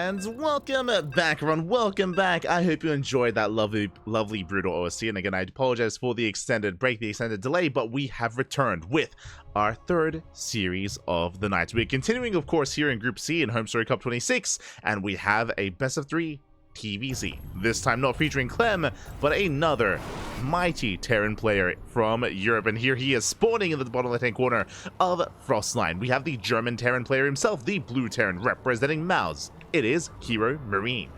And welcome back, everyone. Welcome back. I hope you enjoyed that lovely brutal OST. And again, I apologize for the extended break, the extended delay, but we have returned with our third series of the night. We're continuing, of course, here in Group C in HomeStory Cup 26, and we have a best of 3 TvZ. This time not featuring Clem, but another mighty Terran player from Europe. And here he is spawning in the bottom left-hand corner of Frostline. We have the German Terran player himself, the blue Terran representing Maus. It is HeRoMaRinE.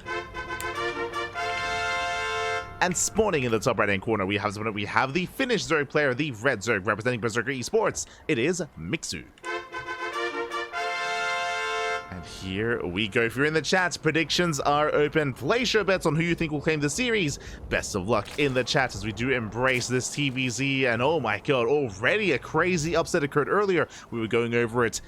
And spawning in the top right-hand corner, we have the Finnish Zerg player, the red Zerg representing Berserker Esports. It is Mixu. And here we go. If you're in the chat, predictions are open. Place your bets on who you think will claim the series. Best of luck in the chat as we do embrace this TvZ. And oh my god, already a crazy upset occurred earlier. We were going over it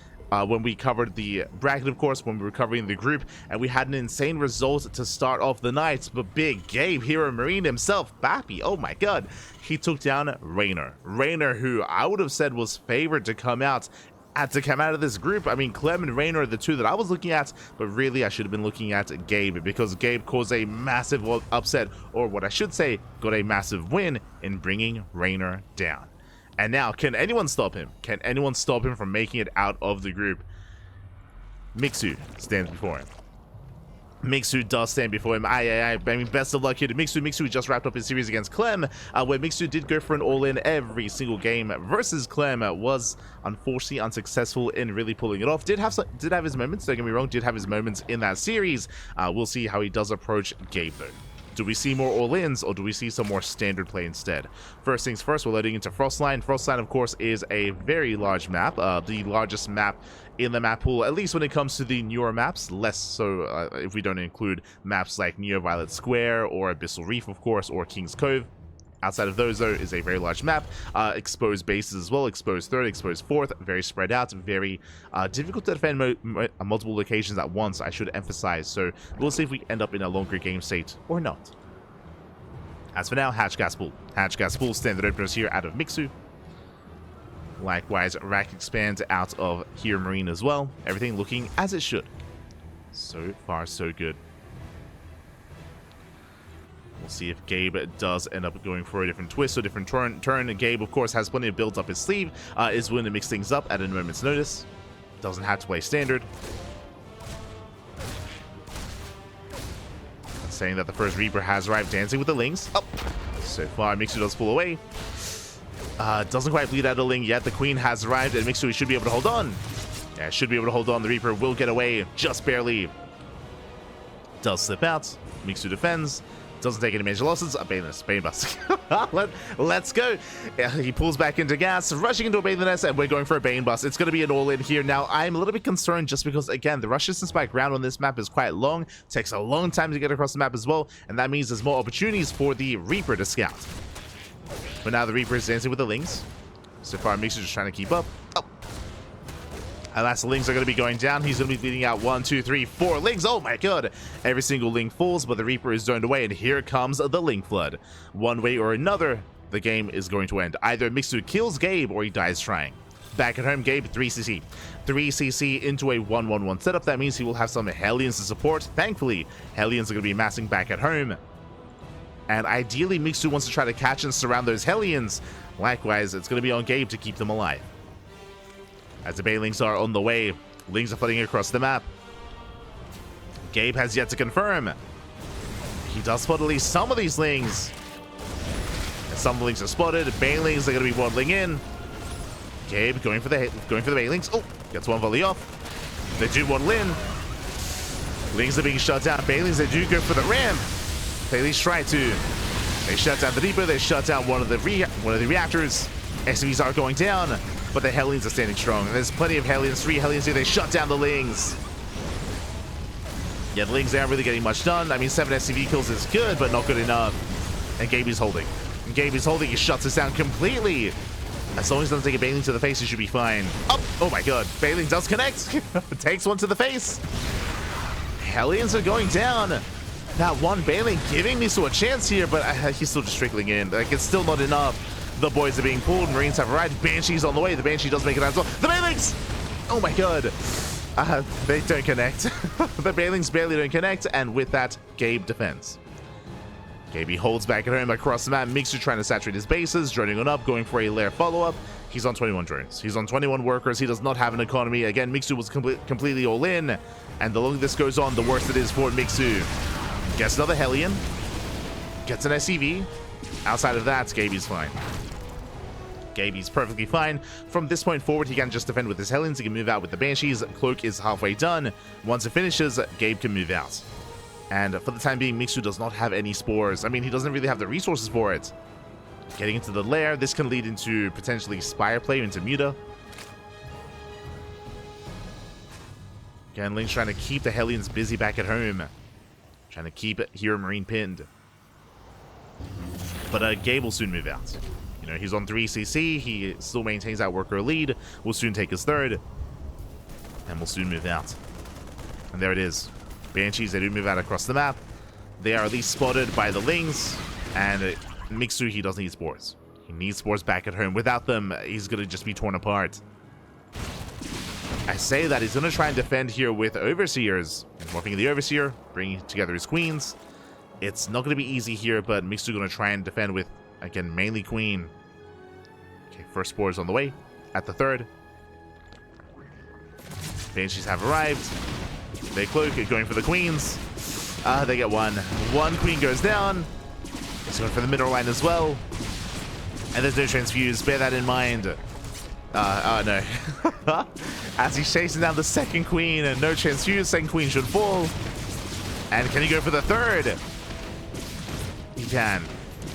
when we covered the bracket, of course, when we were covering the group, and we had an insane result to start off the night. But big Gabe, HeRoMaRinE himself, Bappy, oh my god, he took down Raynor, who I would have said was favored to come out of this group. I mean, Clem and Raynor are the two that I was looking at, but really I should have been looking at Gabe, because Gabe caused a massive upset, or what I should say, got a massive win in bringing Raynor down. And now, can anyone stop him? Can anyone stop him from making it out of the group? Mixu stands before him. Mixu does stand before him. I mean, best of luck here to Mixu. Mixu just wrapped up his series against Clem, where Mixu did go for an all-in every single game versus Clem. Was unfortunately unsuccessful in really pulling it off. Did have his moments, don't get me wrong, did have his moments in that series. We'll see how he does approach Gabe, though. Do we see more all-ins, or do we see some more standard play instead? First things first, we're loading into Frostline. Frostline, of course, is a very large map, the largest map in the map pool, at least when it comes to the newer maps, less so if we don't include maps like Neo-Violet Square, or Abyssal Reef, of course, or King's Cove. Outside of those, though, is a very large map. Exposed bases as well, exposed third, exposed fourth, very spread out, very difficult to defend multiple locations at once, I should emphasize. So we'll see if we end up in a longer game state or not. As for now, Hatch Gas Pool. Hatch Gas Pool, standard openers here out of Mixu. Likewise, Rack Expand out of HeRoMaRinE as well. Everything looking as it should. So far, so good. We'll see if Gabe does end up going for a different twist or different turn. Gabe, of course, has plenty of builds up his sleeve, is willing to mix things up at a moment's notice. Doesn't have to play standard. Saying that the first Reaper has arrived, dancing with the Lings. Oh, so far, Mixu does pull away. Doesn't quite bleed out a Ling yet. The Queen has arrived, and Mixu should be able to hold on. Yeah, should be able to hold on. The Reaper will get away, just barely. Does slip out. Mixu defends. Doesn't take any major losses. A Bane Bust. Let's go. He pulls back into gas, rushing into a Bane Nest, and we're going for a Bane Bust. It's going to be an all-in here. Now, I'm a little bit concerned just because, again, the rush distance by ground on this map is quite long. Takes a long time to get across the map as well, and that means there's more opportunities for the Reaper to scout. But now the Reaper is dancing with the Lings. So far, Mixu just trying to keep up. Oh. Alas, the Lings are going to be going down. He's going to be leading out 1, 2, 3, 4 Lings. Oh my god. Every single Ling falls, but the Reaper is zoned away, and here comes the Ling Flood. One way or another, the game is going to end. Either Mixu kills Gabe, or he dies trying. Back at home, Gabe, 3cc. 3cc into a 1-1-1 setup. That means he will have some Hellions to support. Thankfully, Hellions are going to be massing back at home. And ideally, Mixu wants to try to catch and surround those Hellions. Likewise, it's going to be on Gabe to keep them alive. As the Banelings are on the way, Lings are flooding across the map. Gabe has yet to confirm. He does spot at least some of these Lings. And some of the Lings are spotted. Banelings are going to be waddling in. Gabe going for the Banelings. Oh, gets one volley off. They do waddle in. Lings are being shut down. Banelings, they do go for the ramp. They at least try to. They shut down the Reaper. They shut down one of the reactors. SCVs are going down. But the Hellions are standing strong. There's plenty of Hellions, 3 Hellions here. They shut down the Lings. Yeah, the Lings aren't really getting much done. I mean, 7 SCV kills is good, but not good enough. And Gabe is holding. And Gabe is holding. He shuts us down completely. As long as he doesn't take a Baneling to the face, he should be fine. Oh my god. Baneling does connect. Takes one to the face. Hellions are going down. That one Baneling giving Mixu a chance here, but he's still just trickling in. Like, it's still not enough. The boys are being pulled. Marines have arrived. Banshee's on the way. The Banshee does make it out as well. The Banelings! Oh my god. They don't connect. The Banelings barely don't connect, and with that, Gabe defends. Gabe holds back at home across the map. Mixu trying to saturate his bases, droning on up, going for a lair follow-up. He's on 21 drones. He's on 21 workers. He does not have an economy. Again, Mixu was completely all in, and the longer this goes on, the worse it is for Mixu. Gets another Hellion. Gets an SCV. Outside of that, Gaby's fine. Gaby's perfectly fine. From this point forward, he can just defend with his Hellions. He can move out with the Banshees. Cloak is halfway done. Once it finishes, Gabe can move out. And for the time being, Mixu does not have any spores. I mean, he doesn't really have the resources for it. Getting into the lair, this can lead into potentially Spire play into Muta. Again, Link's trying to keep the Hellions busy back at home. Trying to keep HeRoMaRinE pinned. But Gabe will soon move out. You know, he's on 3 CC. He still maintains that worker lead. Will soon take his third. And will soon move out. And there it is. Banshees, they do move out across the map. They are at least spotted by the Lings. And Mixu, he doesn't need spores. He needs spores back at home. Without them, he's going to just be torn apart. I say that he's going to try and defend here with Overseers. And morphing the Overseer, bringing together his Queens. It's not going to be easy here, but Mixu going to try and defend with, again, mainly Queen. Okay, first spores on the way. At the third. Banshees have arrived. They cloak, going for the Queens. They get one. One Queen goes down. He's going for the middle line as well. And there's no transfuse. Bear that in mind. Oh no. As he's chasing down the second Queen, and no transfuse. Second Queen should fall. And can he go for the third? He can.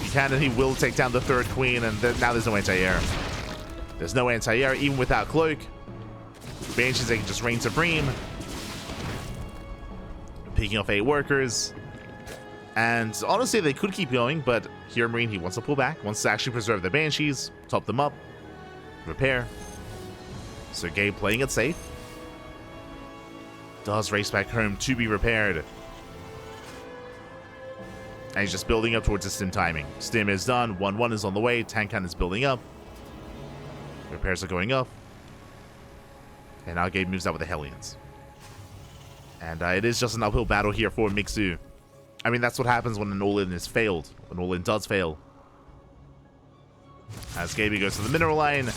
He can, and he will take down the third Queen. And now there's no anti-air. There's no anti-air, even without cloak. Banshees, they can just reign supreme. Picking off 8 workers. And honestly, they could keep going, but HeRoMaRinE, he wants to pull back, wants to actually preserve the Banshees, top them up, repair. So Gabe playing it safe. Does race back home to be repaired. And he's just building up towards the stim timing. Stim is done, 1-1 is on the way, Tankan is building up. Repairs are going up. And now Gabe moves out with the Hellions. And it is just an uphill battle here for Mixu. I mean, that's what happens when an all-in is failed. An all-in does fail. As Gaby goes to the mineral line.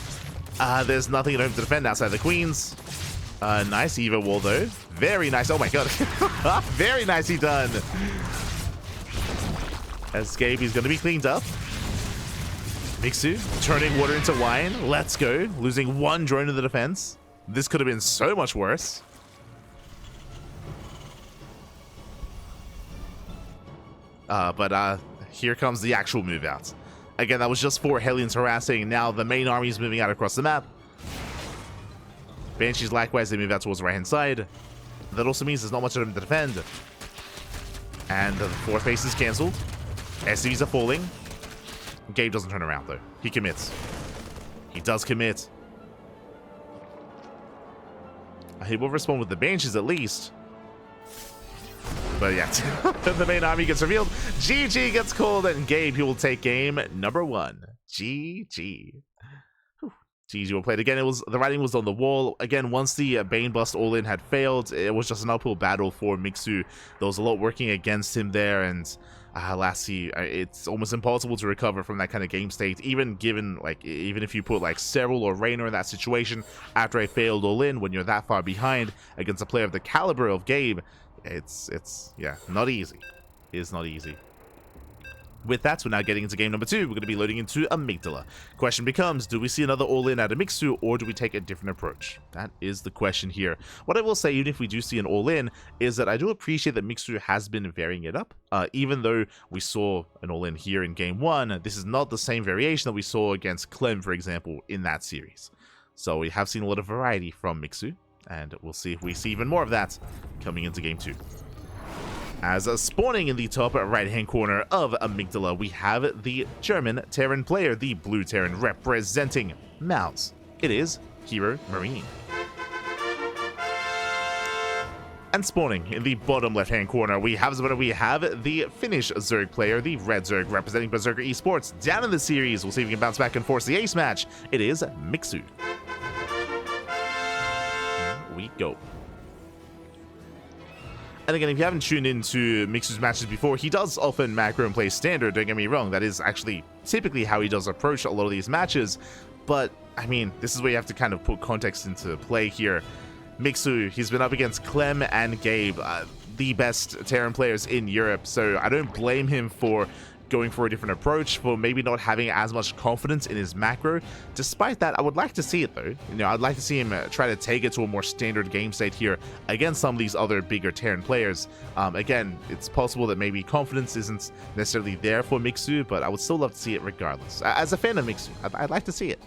There's nothing at home to defend outside the Queens. Nice Evo wall, though. Very nice. Oh, my God. Very nicely done. As Gaby's going to be cleaned up. Mixu turning water into wine. Let's go. Losing 1 drone in the defense. This could have been so much worse. But here comes the actual move out. Again, that was just 4 Hellions harassing. Now the main army is moving out across the map. Banshees likewise, they move out towards the right-hand side. That also means there's not much of them to defend. And the 4th base is cancelled. SCVs are falling. Gabe doesn't turn around, though. He commits. He does commit. He will respond with the Banshees at least. But yeah, the main army gets revealed. GG gets called, and Gabe, he will take game number 1. GG. GG will play it again. The writing was on the wall. Again, once the Bane Bust all-in had failed, it was just an uphill battle for Mixu. There was a lot working against him there, and lastly, it's almost impossible to recover from that kind of game state. Even if you put like Serral or Raynor in that situation after a failed all-in, when you're that far behind against a player of the caliber of Gabe, it's yeah, not easy. It is not easy. With that, we're now getting into game number 2. We're going to be loading into Amygdala. Question becomes, do we see another all-in out of Mixu, or do we take a different approach? That is the question here. What I will say, even if we do see an all-in, is that I do appreciate that Mixu has been varying it up. Even though we saw an all-in here in game 1, this is not the same variation that we saw against Clem, for example, in that series. So we have seen a lot of variety from Mixu, and we'll see if we see even more of that coming into game 2. As spawning in the top right-hand corner of Amygdala, we have the German Terran player, the blue Terran representing Mouse. It is HeRoMaRinE. And spawning in the bottom left-hand corner, we have the Finnish Zerg player, the red Zerg representing Berserker Esports. Down in the series, we'll see if we can bounce back and force the ace match. It is Mixu. Here we go. And again, if you haven't tuned into Mixu's matches before, he does often macro and play standard, don't get me wrong. That is actually typically how he does approach a lot of these matches. But, I mean, this is where you have to kind of put context into play here. Mixu, he's been up against Clem and Gabe, the best Terran players in Europe, so I don't blame him for going for a different approach, for maybe not having as much confidence in his macro. Despite that, I would like to see it though. You know, I'd like to see him try to take it to a more standard game state here against some of these other bigger Terran players. Again, it's possible that maybe confidence isn't necessarily there for Mixu, but I would still love to see it regardless. As a fan of Mixu, I'd like to see it.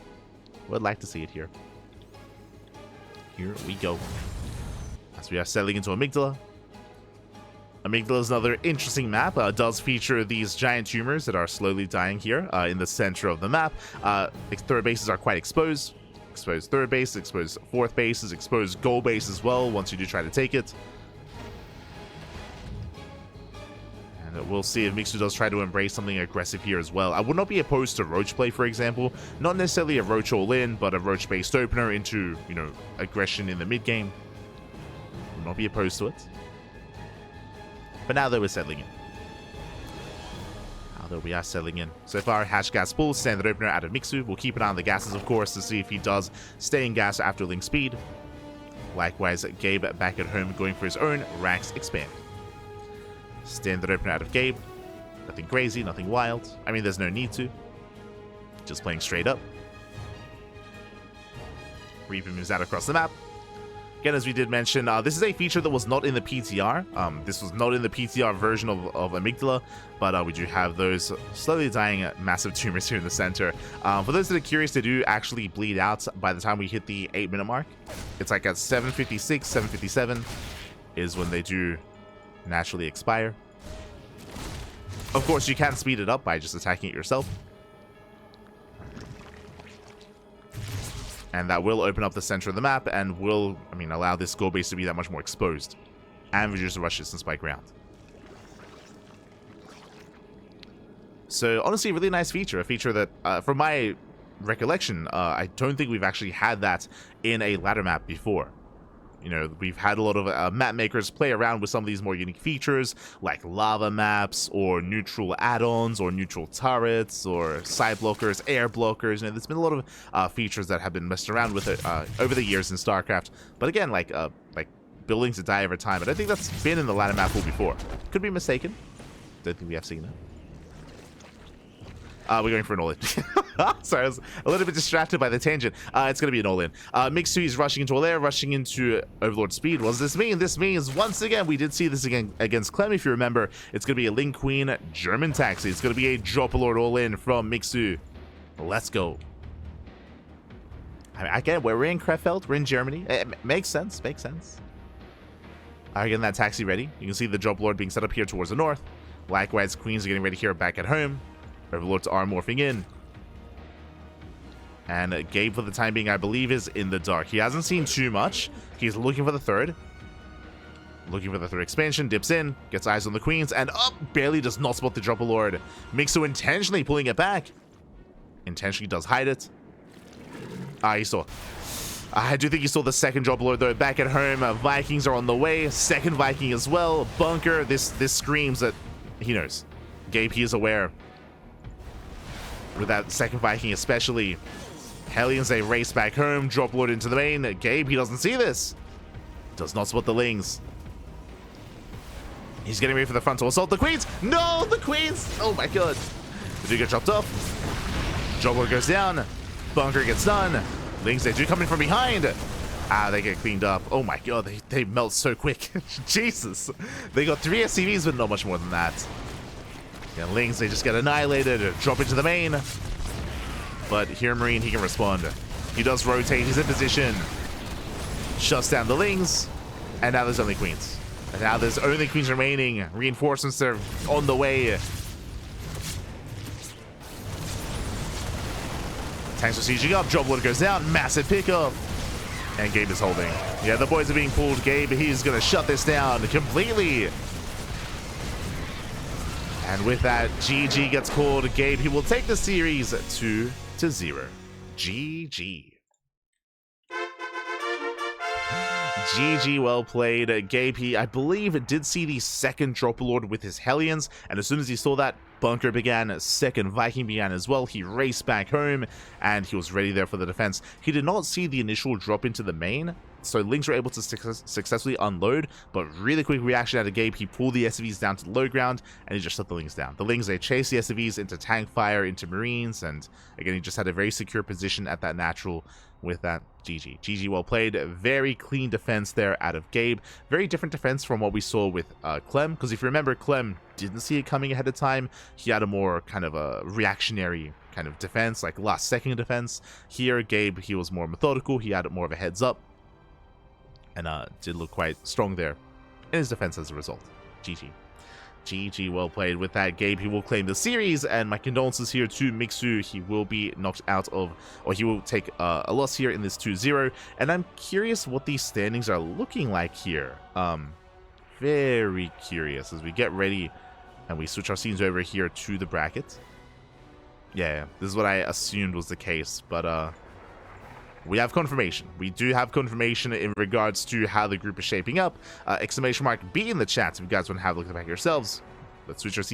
Would like to see it here. Here we go. As we are settling into Amygdala. Amygdala is another interesting map. Does feature these giant tumors that are slowly dying here in the center of the map. Third bases are quite exposed. Exposed third base, exposed fourth bases, exposed goal base as well once you do try to take it. And we'll see if Mixu does try to embrace something aggressive here as well. I would not be opposed to Roach play, for example. Not necessarily a Roach all-in, but a Roach-based opener into, you know, aggression in the mid-game. Would not be opposed to it. But now that we're settling in. Now that we are settling in. So far, Hash Gas full, standard opener out of Mixu. We'll keep an eye on the gases, of course, to see if he does stay in gas after link speed. Likewise, Gabe back at home going for his own Rax Expand. Standard opener out of Gabe. Nothing crazy, nothing wild. I mean, there's no need to. Just playing straight up. Reaper moves out across the map. Again, as we did mention, this is a feature that was not in the PTR. This was not in the PTR version of Amygdala, but we do have those slowly dying massive tumors here in the center. For those that are curious, they do actually bleed out by the time we hit the 8-minute mark. It's like at 7:56, 7:57 is when they do naturally expire. Of course, you can speed it up by just attacking it yourself. And that will open up the center of the map and will, I mean, allow this goal base to be that much more exposed. And reduce the rush distance by ground. So, honestly, a really nice feature. A feature that, from my recollection, I don't think we've actually had that in a ladder map before. You know, we've had a lot of map makers play around with some of these more unique features, like lava maps, or neutral add-ons, or neutral turrets, or side blockers, air blockers. You know, there's been a lot of features that have been messed around with it over the years in StarCraft. But again, like buildings that die over time. I don't think that's been in the ladder map pool before. Could be mistaken. Don't think we have seen that. We're going for an all-in. Sorry, I was a little bit distracted by the tangent. It's going to be an all-in. Mixu is rushing into all air, rushing into Overlord speed. What does this mean? This means, once again, we did see this again against Clem, if you remember. It's going to be a Link Queen German taxi. It's going to be a Drop-a-Lord all-in from Mixu. Let's go. I mean, again, we're in Krefeld. We're in Germany. It makes sense. Makes sense. Getting that taxi ready. You can see the Drop-a-Lord being set up here towards the north. Likewise, Queens are getting ready here back at home. Overlords are morphing in. And Gabe, for the time being, I believe, is in the dark. He hasn't seen too much. He's looking for the third. Looking for the third expansion. Dips in. Gets eyes on the Queens. And barely does not spot the Drop-a-Lord. Mixu intentionally pulling it back. Intentionally does hide it. He saw. I do think he saw the second Drop-a-Lord, though. Back at home, Vikings are on the way. Second Viking as well. Bunker. This screams that he knows. Gabe, he is aware. With that second Viking especially. Hellions, they race back home. Drop-a-Lord into the main. Gabe, he doesn't see this. Does not spot the Lings. He's getting ready for the frontal assault. The Queens! No! The Queens! Oh my god. They do get chopped off. Drop-a-Lord goes down. Bunker gets done. Lings, they do come in from behind. They get cleaned up. Oh my god, they melt so quick. Jesus. They got 3 SCVs, but not much more than that. Yeah, Lings, they just get annihilated, drop into the main. But HeRoMaRinE, he can respond. He does rotate, he's in position. Shuts down the Lings. And now there's only Queens. And now there's only Queens remaining. Reinforcements are on the way. Tanks are sieging up, Drop-a-Lord goes down, massive pickup. And Gabe is holding. Yeah, the boys are being pulled. Gabe, he's gonna shut this down completely. And with that, GG gets called. Gabe, he will take the series 2-0. GG. GG, well played. Gabe, he, I believe, did see the second Dropper Lord with his Hellions, and as soon as he saw that, Bunker began, second Viking began as well. He raced back home, and he was ready there for the defense. He did not see the initial drop into the main, so Lings were able to successfully unload, but really quick reaction out of Gabe. He pulled the SCVs down to the low ground, and he just shut the Lings down. The Lings, they chased the SCVs into tank fire, into Marines, and again, he just had a very secure position at that natural with that. GG. GG, well played. Very clean defense there out of Gabe. Very different defense from what we saw with Clem, because if you remember, Clem didn't see it coming ahead of time. He had a more kind of a reactionary kind of defense, like last second defense. Here, Gabe, he was more methodical. He had more of a heads up, and did look quite strong there in his defense as a result. GG. GG, well played with that. Gabe, he will claim the series, and my condolences here to Mixu. He will be knocked out of, or he will take a loss here in this 2-0, and I'm curious what these standings are looking like here. Very curious as we get ready and we switch our scenes over here to the bracket. Yeah, this is what I assumed was the case, but we have confirmation. We do have confirmation in regards to how the group is shaping up. Exclamation mark B in the chat if you guys want to have a look at the back yourselves. Let's switch our